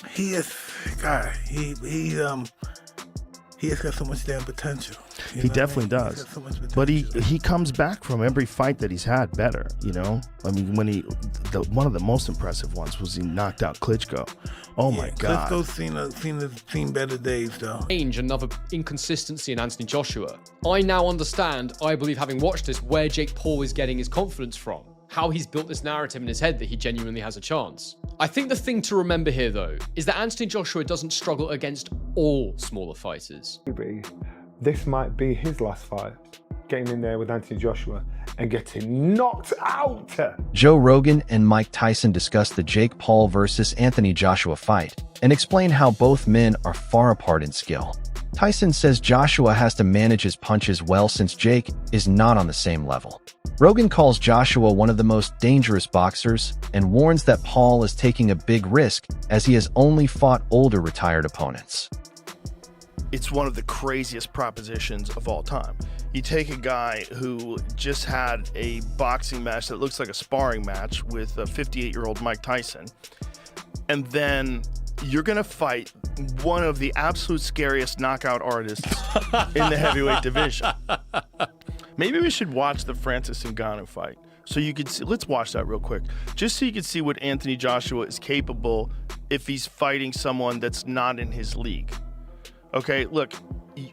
He is, God, he has got so much damn potential. He definitely does. So much potential. But he comes back from every fight that he's had better, you know? I mean, when one of the most impressive ones was he knocked out Klitschko. Oh my God. Klitschko's seen better days though. Another inconsistency in Anthony Joshua. I now understand, I believe having watched this, where Jake Paul is getting his confidence from. How he's built this narrative in his head that he genuinely has a chance. I think the thing to remember here though, is that Anthony Joshua doesn't struggle against all smaller fighters. Maybe this might be his last fight, getting in there with Anthony Joshua and getting knocked out. Joe Rogan and Mike Tyson discussed the Jake Paul versus Anthony Joshua fight and explained how both men are far apart in skill. Tyson says Joshua has to manage his punches well since Jake is not on the same level. Rogan calls Joshua one of the most dangerous boxers and warns that Paul is taking a big risk as he has only fought older retired opponents. It's one of the craziest propositions of all time. You take a guy who just had a boxing match that looks like a sparring match with a 58-year-old Mike Tyson, and then you're going to fight one of the absolute scariest knockout artists in the heavyweight division. Maybe we should watch the Francis Ngannou fight so you could see. Let's watch that real quick, just so you can see what Anthony Joshua is capable if he's fighting someone that's not in his league. Okay, look,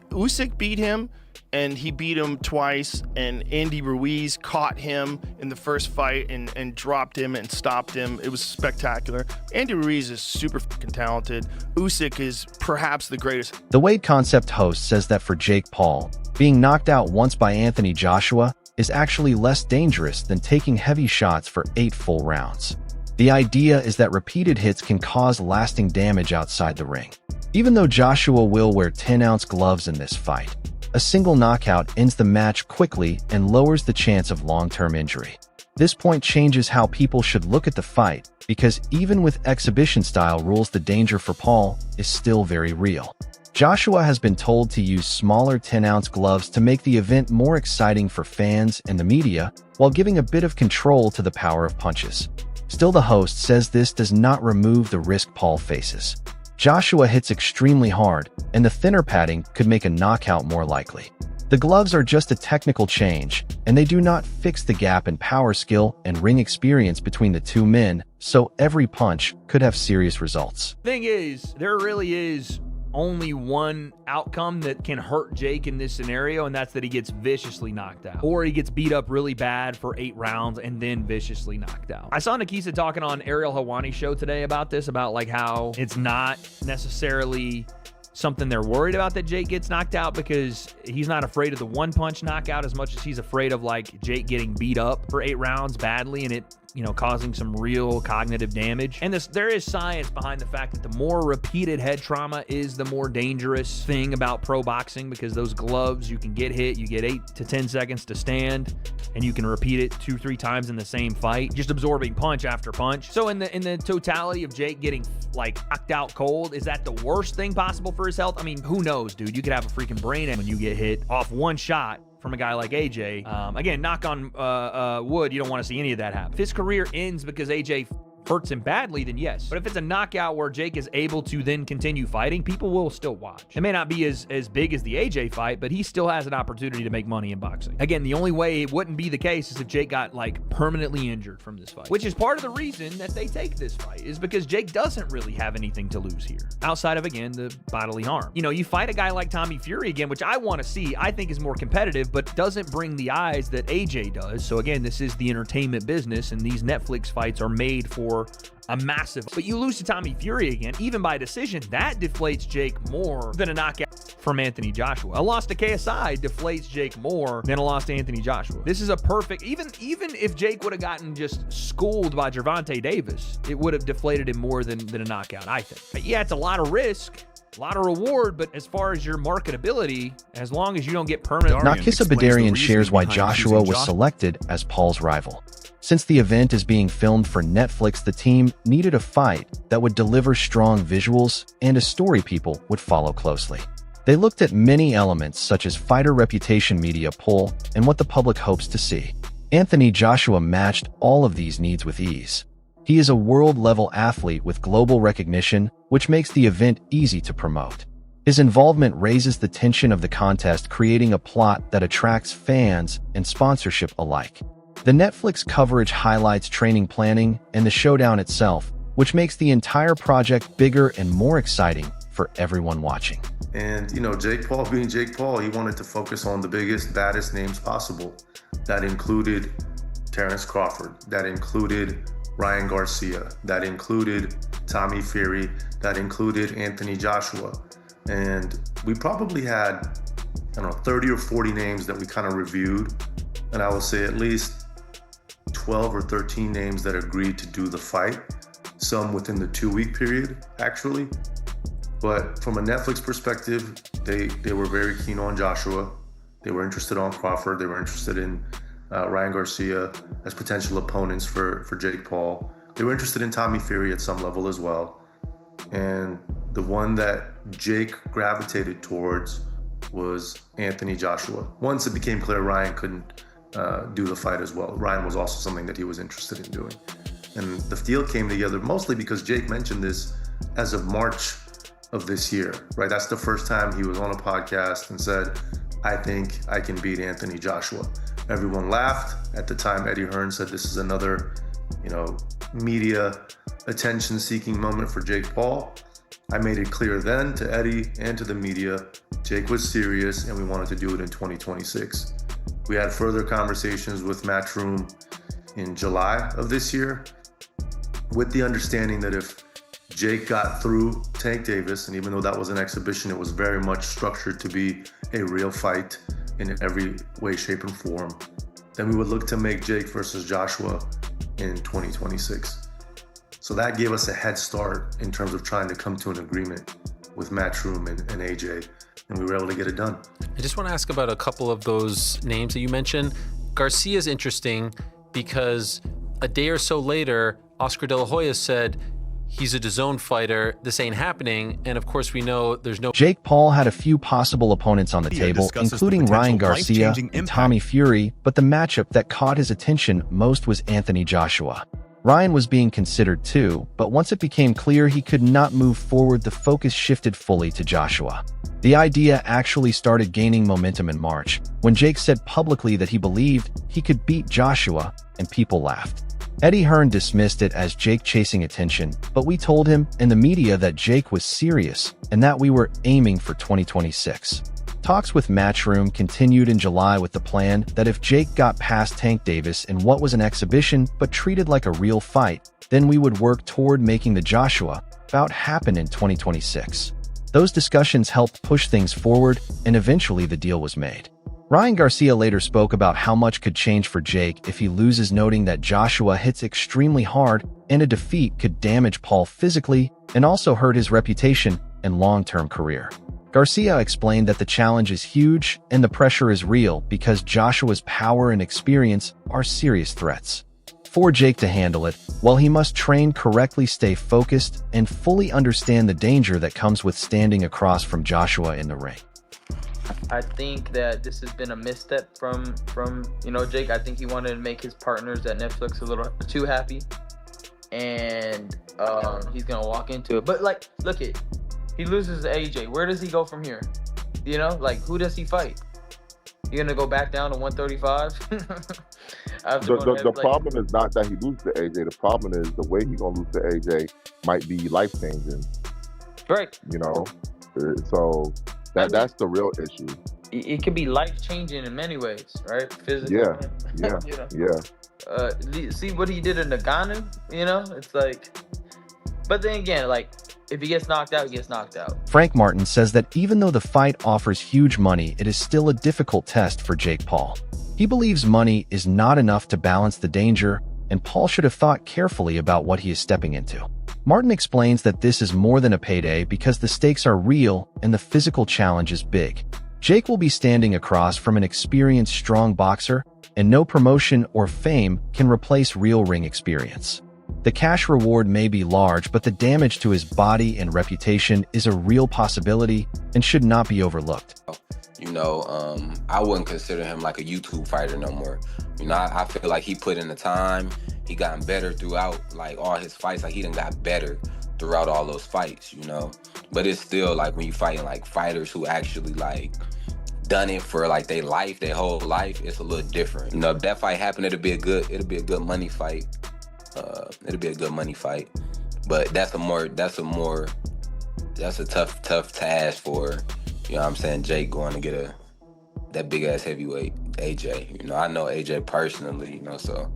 Usyk beat him, and he beat him twice, and Andy Ruiz caught him in the first fight and dropped him and stopped him. It was spectacular. Andy Ruiz is super fucking talented. Usyk is perhaps the greatest. The Weight Concept host says that for Jake Paul, being knocked out once by Anthony Joshua is actually less dangerous than taking heavy shots for 8 full rounds. The idea is that repeated hits can cause lasting damage outside the ring. Even though Joshua will wear 10-ounce gloves in this fight, a single knockout ends the match quickly and lowers the chance of long-term injury. This point changes how people should look at the fight, because even with exhibition-style rules, the danger for Paul is still very real. Joshua has been told to use smaller 10-ounce gloves to make the event more exciting for fans and the media, while giving a bit of control to the power of punches. Still, the host says this does not remove the risk Paul faces. Joshua hits extremely hard, and the thinner padding could make a knockout more likely. The gloves are just a technical change, and they do not fix the gap in power skill and ring experience between the two men, so every punch could have serious results. Thing is, there really is only one outcome that can hurt Jake in this scenario, and that's that he gets viciously knocked out. Or he gets beat up really bad for 8 rounds and then viciously knocked out. I saw Nikisa talking on Ariel Helwani's show today about this, about like how it's not necessarily something they're worried about that Jake gets knocked out, because he's not afraid of the one-punch knockout as much as he's afraid of like Jake getting beat up for 8 rounds badly and it, you know, causing some real cognitive damage. And there is science behind the fact that the more repeated head trauma is the more dangerous thing about pro boxing, because those gloves, you can get hit, you get 8 to 10 seconds to stand, and you can repeat it 2-3 times in the same fight, just absorbing punch after punch. So in the totality of Jake getting like knocked out cold, is that the worst thing possible for his health? I mean, who knows, dude? You could have a freaking brain when you get hit off one shot from a guy like AJ. Again, knock on wood, you don't want to see any of that happen. If his career ends because AJ hurts him badly, then yes. But if it's a knockout where Jake is able to then continue fighting, people will still watch. It may not be as big as the AJ fight, but he still has an opportunity to make money in boxing. Again, the only way it wouldn't be the case is if Jake got like permanently injured from this fight, which is part of the reason that they take this fight, is because Jake doesn't really have anything to lose here outside of, again, the bodily harm. You know, you fight a guy like Tommy Fury again, which I want to see, I think is more competitive, but doesn't bring the eyes that AJ does. So again, this is the entertainment business, and these Netflix fights are made for a massive, but you lose to Tommy Fury again, even by decision, that deflates Jake more than a knockout from Anthony Joshua. A loss to KSI deflates Jake more than a loss to Anthony Joshua. This is a perfect, even if Jake would have gotten just schooled by Gervonta Davis, it would have deflated him more than a knockout, I think. But yeah, it's a lot of risk, a lot of reward, but as far as your marketability, as long as you don't get permanent... Nakisa Badarian shares why Joshua was selected as Paul's rival. Since the event is being filmed for Netflix, the team needed a fight that would deliver strong visuals and a story people would follow closely. They looked at many elements such as fighter reputation, media pull, and what the public hopes to see. Anthony Joshua matched all of these needs with ease. He is a world-level athlete with global recognition, which makes the event easy to promote. His involvement raises the tension of the contest, creating a plot that attracts fans and sponsorship alike. The Netflix coverage highlights training planning and the showdown itself, which makes the entire project bigger and more exciting for everyone watching. And, Jake Paul being Jake Paul, he wanted to focus on the biggest, baddest names possible. That included Terrence Crawford. That included Ryan Garcia. That included Tommy Fury. That included Anthony Joshua. And we probably had, 30 or 40 names that we kind of reviewed. And I will say at least 12 or 13 names that agreed to do the fight. Some within the 2-week period, actually. But from a Netflix perspective, they were very keen on Joshua. They were interested on Crawford. They were interested in Ryan Garcia as potential opponents for Jake Paul. They were interested in Tommy Fury at some level as well. And the one that Jake gravitated towards was Anthony Joshua. Once it became clear Ryan couldn't do the fight as well. Ryan was also something that he was interested in doing. And the deal came together mostly because Jake mentioned this as of March of this year, right? That's the first time he was on a podcast and said, I think I can beat Anthony Joshua. Everyone laughed. At the time, Eddie Hearn said this is another, media attention-seeking moment for Jake Paul. I made it clear then to Eddie and to the media, Jake was serious and we wanted to do it in 2026. We had further conversations with Matchroom in July of this year with the understanding that if Jake got through Tank Davis, and even though that was an exhibition, it was very much structured to be a real fight in every way, shape, and form, then we would look to make Jake versus Joshua in 2026. So that gave us a head start in terms of trying to come to an agreement with Matchroom and AJ, and we were able to get it done. I just want to ask about a couple of those names that you mentioned. Garcia's interesting because a day or so later, Oscar De La Hoya said, he's a DAZN fighter, this ain't happening, and of course we know there's no... Jake Paul had a few possible opponents on the table, including Ryan Garcia and Tommy Fury, but the matchup that caught his attention most was Anthony Joshua. Ryan was being considered too, but once it became clear he could not move forward, the focus shifted fully to Joshua. The idea actually started gaining momentum in March, when Jake said publicly that he believed he could beat Joshua, and people laughed. Eddie Hearn dismissed it as Jake chasing attention, but we told him and the media that Jake was serious and that we were aiming for 2026. Talks with Matchroom continued in July with the plan that if Jake got past Tank Davis in what was an exhibition but treated like a real fight, then we would work toward making the Joshua bout happen in 2026. Those discussions helped push things forward, and eventually the deal was made. Ryan Garcia later spoke about how much could change for Jake if he loses, noting that Joshua hits extremely hard and a defeat could damage Paul physically and also hurt his reputation and long-term career. Garcia explained that the challenge is huge and the pressure is real because Joshua's power and experience are serious threats. For Jake to handle it, while he must train correctly, stay focused, and fully understand the danger that comes with standing across from Joshua in the ring. I think that this has been a misstep from Jake. I think he wanted to make his partners at Netflix a little too happy, and he's gonna walk into it. But look it, he loses to AJ. Where does he go from here? Who does he fight? You gonna go back down to 135? The problem is not that he loses to AJ. The problem is the way he's gonna lose to AJ might be life changing. Right. So. That's the real issue. It could be life-changing in many ways, right? Physically. Yeah. See what he did in Nagano? It's like... But then again, if he gets knocked out, he gets knocked out. Frank Martin says that even though the fight offers huge money, it is still a difficult test for Jake Paul. He believes money is not enough to balance the danger, and Paul should have thought carefully about what he is stepping into. Martin explains that this is more than a payday because the stakes are real and the physical challenge is big. Jake will be standing across from an experienced, strong boxer, and no promotion or fame can replace real ring experience. The cash reward may be large, but the damage to his body and reputation is a real possibility and should not be overlooked. I wouldn't consider him like a YouTube fighter no more. I feel like he put in the time he gotten better throughout like all his fights. Like he done got better throughout all those fights, you know. But it's still like when you fighting like fighters who actually like done it for like their life, their whole life, it's a little different. You know, if that fight happened, it'll be a good money fight. It'll be a good money fight. But that's a tough task for, you know what I'm saying, Jake going to get that big ass heavyweight, AJ. You know, I know AJ personally, you know, so.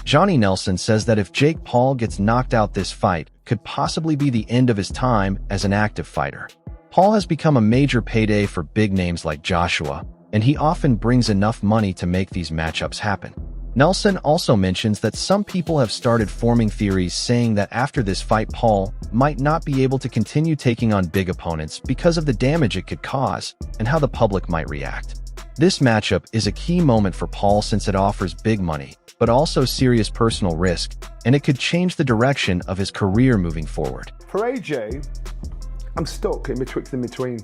Johnny Nelson says that if Jake Paul gets knocked out, this fight could possibly be the end of his time as an active fighter. Paul has become a major payday for big names like Joshua, and he often brings enough money to make these matchups happen. Nelson also mentions that some people have started forming theories saying that after this fight, Paul might not be able to continue taking on big opponents because of the damage it could cause and how the public might react. This matchup is a key moment for Paul since it offers big money, but also serious personal risk, and it could change the direction of his career moving forward. For AJ, I'm stuck in between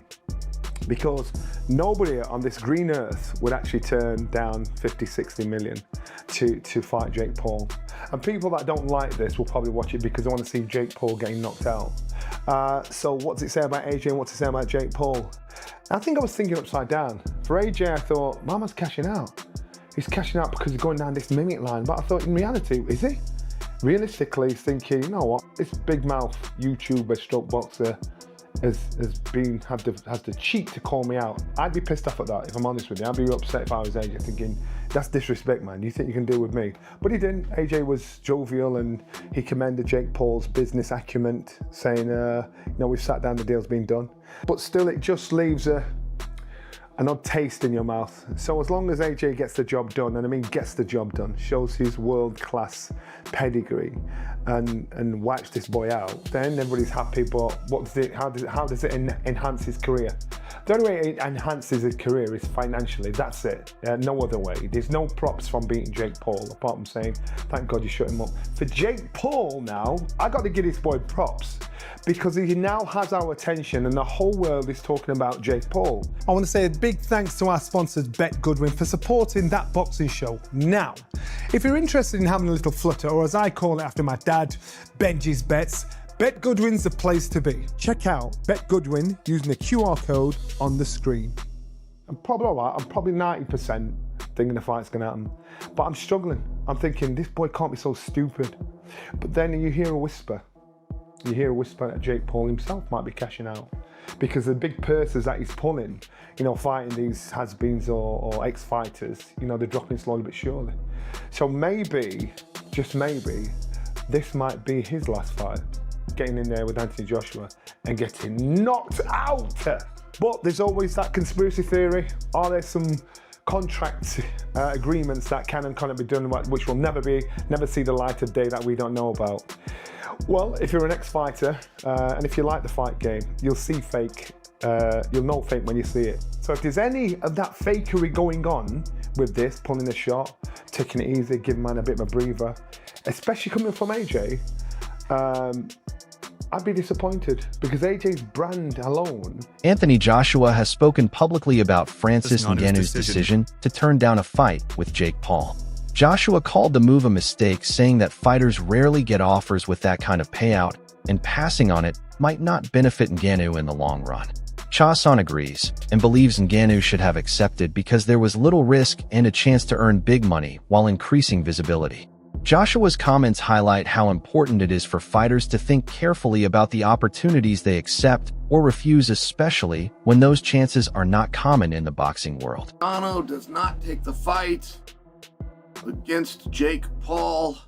because nobody on this green earth would actually turn down 50-60 million to fight Jake Paul. And people that don't like this will probably watch it because they want to see Jake Paul getting knocked out. So what's it say about AJ and what's it say about Jake Paul? I think I was thinking upside down. For AJ, I thought, Mama's cashing out. He's cashing out because he's going down this mimic line. But I thought, in reality, is he? Realistically, he's thinking, you know what? This big mouth YouTuber stroke boxer has the cheek to call me out. I'd be pissed off at that, if I'm honest with you. I'd be upset if I was AJ, thinking, that's disrespect, man. You think you can deal with me? But he didn't. AJ was jovial and he commended Jake Paul's business acumen, saying, we've sat down, the deal's been done. But still, it just leaves an odd taste in your mouth. So as long as AJ gets the job done, and I mean gets the job done, shows his world-class pedigree and wipes this boy out, then everybody's happy. But how does it enhance his career? The only way it enhances his career is financially. That's it. No other way. There's no props from beating Jake Paul, apart from saying, thank God you shut him up. For Jake Paul now, I got to give this boy props because he now has our attention and the whole world is talking about Jake Paul. I want to say a big thanks to our sponsors, Bet Goodwin, for supporting That Boxing Show. Now, if you're interested in having a little flutter, or as I call it after my dad, Benji's Bets, Bet Goodwin's the place to be. Check out Bet Goodwin using the QR code on the screen. I'm probably all right. I'm probably 90% thinking the fight's going to happen. But I'm struggling. I'm thinking, this boy can't be so stupid. But then you hear a whisper. You hear a whisper that Jake Paul himself might be cashing out. Because the big purses that he's pulling, fighting these has-beens or ex-fighters, they're dropping slowly but surely. So maybe, just maybe, this might be his last fight. Getting in there with Anthony Joshua and getting knocked out. But there's always that conspiracy theory. Are there some contract agreements that can and cannot be done, which will never see the light of day that we don't know about? Well, if you're an ex-fighter and if you like the fight game, you'll see fake. You'll know fake when you see it. So if there's any of that fakery going on with this, pulling a shot, taking it easy, giving man a bit of a breather, especially coming from AJ, I'd be disappointed because AJ's brand alone. Anthony Joshua has spoken publicly about Francis Ngannou's decision to turn down a fight with Jake Paul. Joshua called the move a mistake, saying that fighters rarely get offers with that kind of payout, and passing on it might not benefit Ngannou in the long run. Chason agrees and believes Ngannou should have accepted because there was little risk and a chance to earn big money while increasing visibility. Joshua's comments highlight how important it is for fighters to think carefully about the opportunities they accept or refuse, especially when those chances are not common in the boxing world. Ngannou does not take the fight against Jake Paul.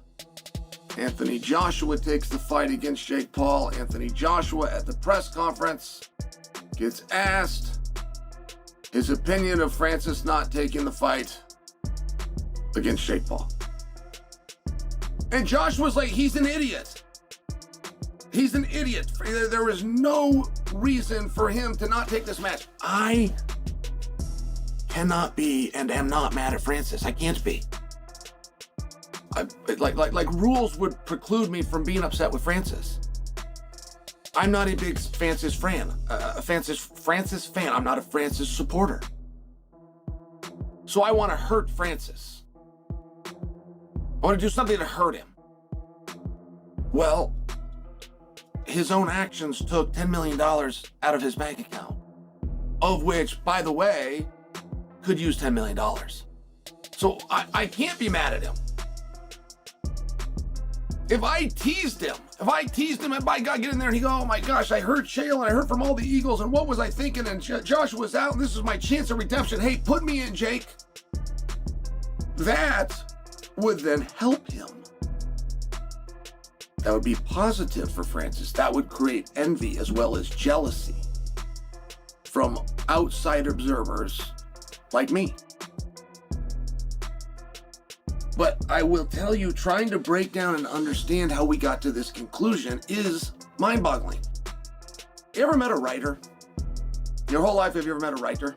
Anthony Joshua takes the fight against Jake Paul. Anthony Joshua at the press conference gets asked his opinion of Francis not taking the fight against Jake Paul. And Joshua's like, he's an idiot. He's an idiot. There is no reason for him to not take this match. I cannot be and am not mad at Francis. I can't be. Like rules would preclude me from being upset with Francis. I'm not a big Francis fan. Francis fan. I'm not a Francis supporter. So I want to hurt Francis. I want to do something to hurt him. Well, his own actions took $10 million out of his bank account, of which, by the way, could use $10 million. So I can't be mad at him. If I teased him, and by God, get in there and he go, oh my gosh, I heard Chael and I heard from all the Eagles and what was I thinking? And Joshua's out and this is my chance of redemption. Hey, put me in, Jake. That would then help him. That would be positive for Francis. That would create envy as well as jealousy from outside observers like me. But I will tell you, trying to break down and understand how we got to this conclusion is mind-boggling. You ever met a writer? Your whole life, have you ever met a writer?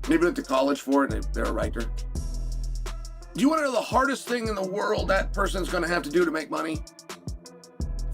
Maybe went to college for it and they're a writer. Do you want to know the hardest thing in the world that person's going to have to do to make money?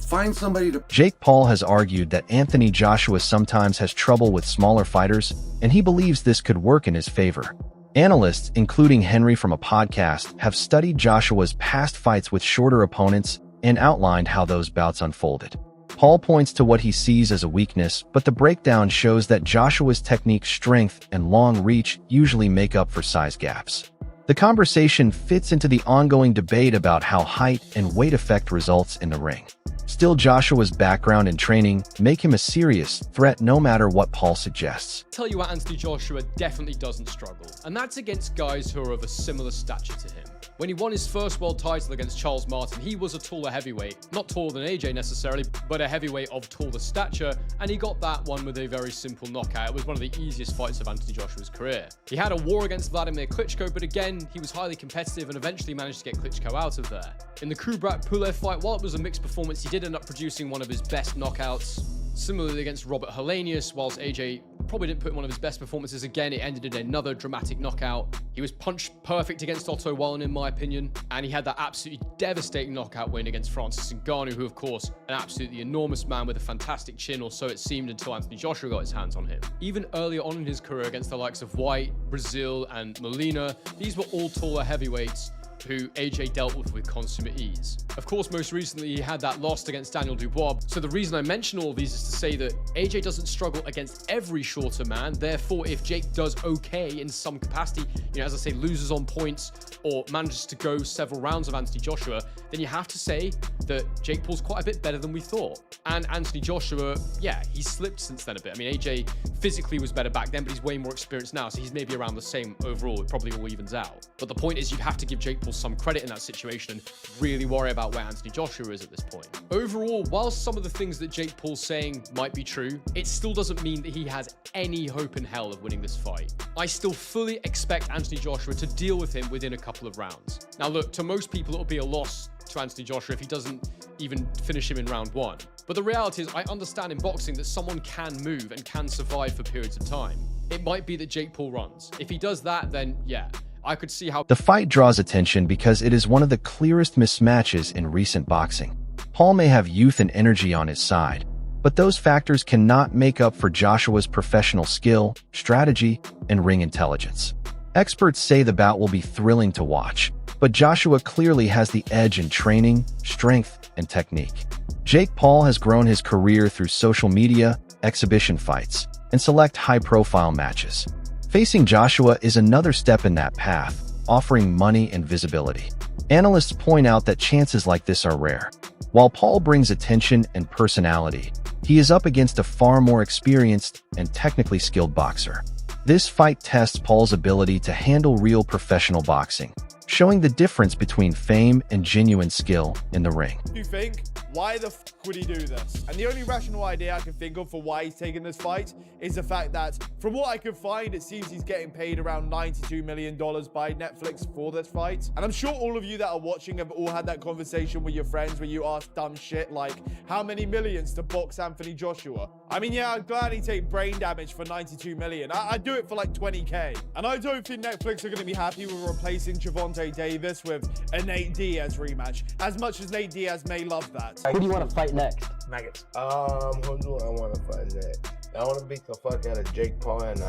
Find somebody to... Jake Paul has argued that Anthony Joshua sometimes has trouble with smaller fighters, and he believes this could work in his favor. Analysts, including Henry from a podcast, have studied Joshua's past fights with shorter opponents and outlined how those bouts unfolded. Paul points to what he sees as a weakness, but the breakdown shows that Joshua's technique, strength, and long reach usually make up for size gaps. The conversation fits into the ongoing debate about how height and weight affect results in the ring. Still, Joshua's background and training make him a serious threat no matter what Paul suggests. Tell you what, Anthony Joshua definitely doesn't struggle, and that's against guys who are of a similar stature to him. When he won his first world title against Charles Martin, he was a taller heavyweight. Not taller than AJ necessarily, but a heavyweight of taller stature, and he got that one with a very simple knockout. It was one of the easiest fights of Anthony Joshua's career. He had a war against Vladimir Klitschko, but again, he was highly competitive and eventually managed to get Klitschko out of there. In the Kubrat-Pulev fight, while it was a mixed performance, he did end up producing one of his best knockouts. Similarly against Robert Helenius, whilst AJ probably didn't put in one of his best performances again, it ended in another dramatic knockout. He was punch perfect against Otto Wallen, in my opinion, and he had that absolutely devastating knockout win against Francis Ngannou, who, of course, an absolutely enormous man with a fantastic chin, or so it seemed until Anthony Joshua got his hands on him. Even earlier on in his career against the likes of White, Brazil, and Molina, these were all taller heavyweights who AJ dealt with consummate ease. Of course, most recently he had that loss against Daniel Dubois, so the reason I mention all of these is to say that AJ doesn't struggle against every shorter man. Therefore, if Jake does okay in some capacity, as I say, loses on points or manages to go several rounds of Anthony Joshua, then you have to say that Jake Paul's quite a bit better than we thought. And Anthony Joshua, yeah, he's slipped since then a bit. I mean, AJ physically was better back then, but he's way more experienced now, so he's maybe around the same overall. It probably all evens out. But the point is, you have to give Jake Paul some credit in that situation and really worry about where Anthony Joshua is at this point. Overall, while some of the things that Jake Paul's saying might be true, it still doesn't mean that he has any hope in hell of winning this fight. I still fully expect Anthony Joshua to deal with him within a couple of rounds. Now look, to most people it'll be a loss to Anthony Joshua if he doesn't even finish him in round one. But the reality is, I understand in boxing that someone can move and can survive for periods of time. It might be that Jake Paul runs. If he does that, then yeah, I could see how... The fight draws attention because it is one of the clearest mismatches in recent boxing. Paul may have youth and energy on his side, but those factors cannot make up for Joshua's professional skill, strategy, and ring intelligence. Experts say the bout will be thrilling to watch, but Joshua clearly has the edge in training, strength, and technique. Jake Paul has grown his career through social media, exhibition fights, and select high-profile matches. Facing Joshua is another step in that path, offering money and visibility. Analysts point out that chances like this are rare. While Paul brings attention and personality, he is up against a far more experienced and technically skilled boxer. This fight tests Paul's ability to handle real professional boxing, showing the difference between fame and genuine skill in the ring. You think, why the f would he do this? And the only rational idea I can think of for why he's taking this fight is the fact that, from what I could find, it seems he's getting paid around $92 million by Netflix for this fight. And I'm sure all of you that are watching have all had that conversation with your friends where you ask dumb shit like, how many millions to box Anthony Joshua? I mean, yeah, I'd gladly take brain damage for 92 million. I'd do it for like 20K. And I don't think Netflix are going to be happy with replacing Gervonta Davis with a Nate Diaz rematch, as much as Nate Diaz may love that. Who do you want to fight next? Nuggets. Who do I want to fight next? I want to beat the fuck out of Jake Paul and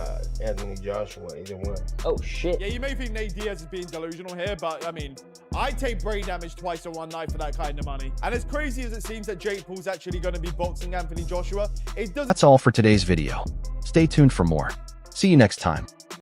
Anthony Joshua, either one. Oh, shit. Yeah, you may think Nate Diaz is being delusional here, but I mean, I'd take brain damage twice in one night for that kind of money. And as crazy as it seems that Jake Paul's actually going to be boxing Anthony Joshua, it doesn't. That's all for today's video. Stay tuned for more. See you next time.